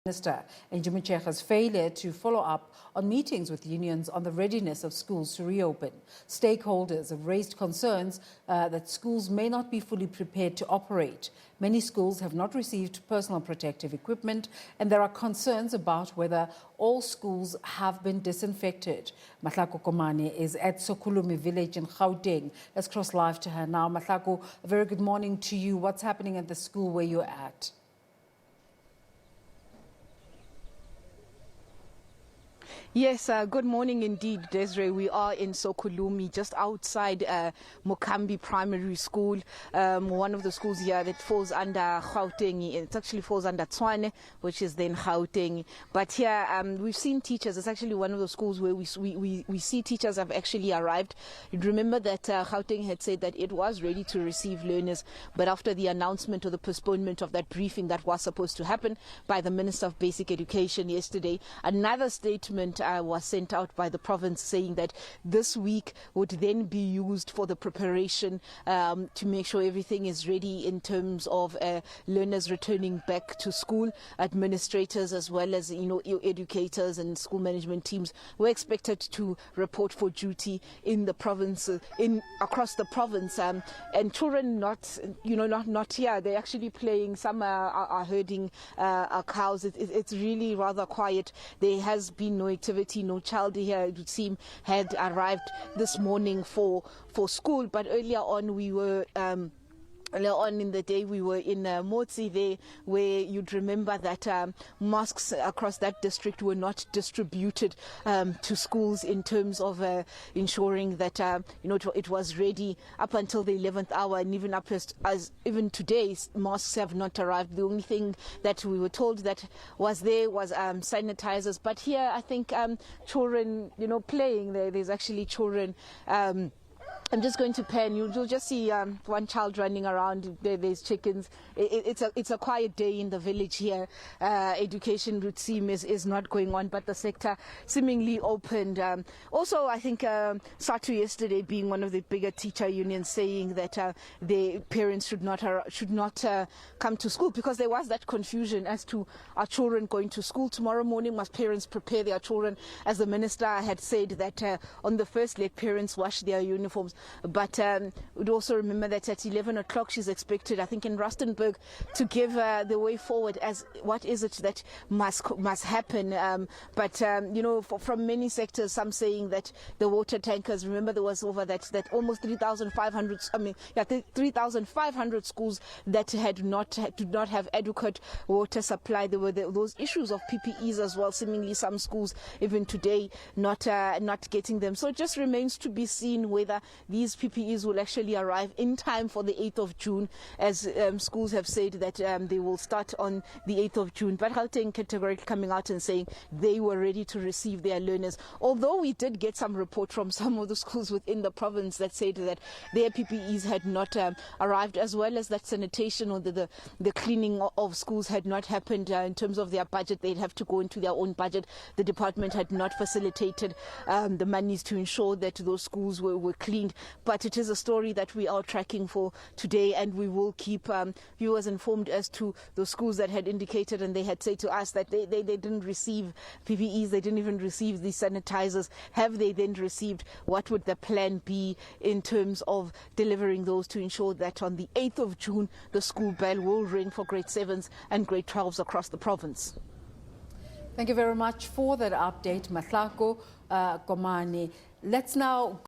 Minister Angie Motshekga's failure to follow up on meetings with unions on the readiness of schools to reopen. Stakeholders have raised concerns that schools may not be fully prepared to operate. Many schools have not received personal protective equipment, and there are concerns about whether all schools have been disinfected. Mahlako Komane is at Sokhulumi village in Gauteng. Let's cross live to her now. Mahlako, a very good morning to you. What's happening at the school where you're at? Yes, good morning indeed, Desiree. We are in Sokhulumi, just outside Mokambi Primary School, one of the schools here that falls under Gauteng. It actually falls under Tshwane, which is then Gauteng. But here we've seen teachers. It's actually one of the schools where we see teachers have actually arrived. You remember that Gauteng had said that it was ready to receive learners, but after the announcement or the postponement of that briefing that was supposed to happen by the Minister of Basic Education yesterday, another statement was sent out by the province saying that this week would then be used for the preparation to make sure everything is ready in terms of learners returning back to school. Administrators as well as educators and school management teams were expected to report for duty in the province, across the province, and children not here. They're actually playing. Some are herding cows. It's really rather quiet. There has been no activity. No child here, it would seem, had arrived this morning for school. But earlier on in the day, we were in Motsi there, where you'd remember that masks across that district were not distributed to schools in terms of ensuring that it was ready up until the 11th hour, and even up as even today, masks have not arrived. The only thing that we were told that was there was sanitizers. But here, I think children, playing there. There's actually children. I'm just going to pan. You'll just see one child running around. There's chickens. It's a quiet day in the village here. Education would seem is not going on, but the sector seemingly opened. Also, I think SATU yesterday, being one of the bigger teacher unions, saying that the parents should not come to school because there was that confusion as to, are children going to school tomorrow morning? Must parents prepare their children? As the minister had said that on the first, let parents wash their uniforms. But we'd also remember that at 11 o'clock she's expected, I think in Rustenburg, to give the way forward as what is it that must happen. But from many sectors, some saying that the water tankers, remember there was over that almost 3,500 schools that did not have adequate water supply. There were those issues of PPEs as well, seemingly some schools even today not getting them. So it just remains to be seen whether these PPEs will actually arrive in time for the 8th of June, as schools have said that they will start on the 8th of June. But Gauteng categorically coming out and saying they were ready to receive their learners. Although we did get some report from some of the schools within the province that said that their PPEs had not arrived, as well as that sanitation or the cleaning of schools had not happened in terms of their budget. They'd have to go into their own budget. The department had not facilitated the monies to ensure that those schools were cleaned. But it is a story that we are tracking for today, and we will keep viewers informed as to those schools that had indicated, and they had said to us that they didn't receive PPEs, they didn't even receive the sanitizers. Have they then received? What would the plan be in terms of delivering those to ensure that on the 8th of June the school bell will ring for grade 7s and grade 12s across the province? Thank you very much for that update, Mahlako Komane. Let's now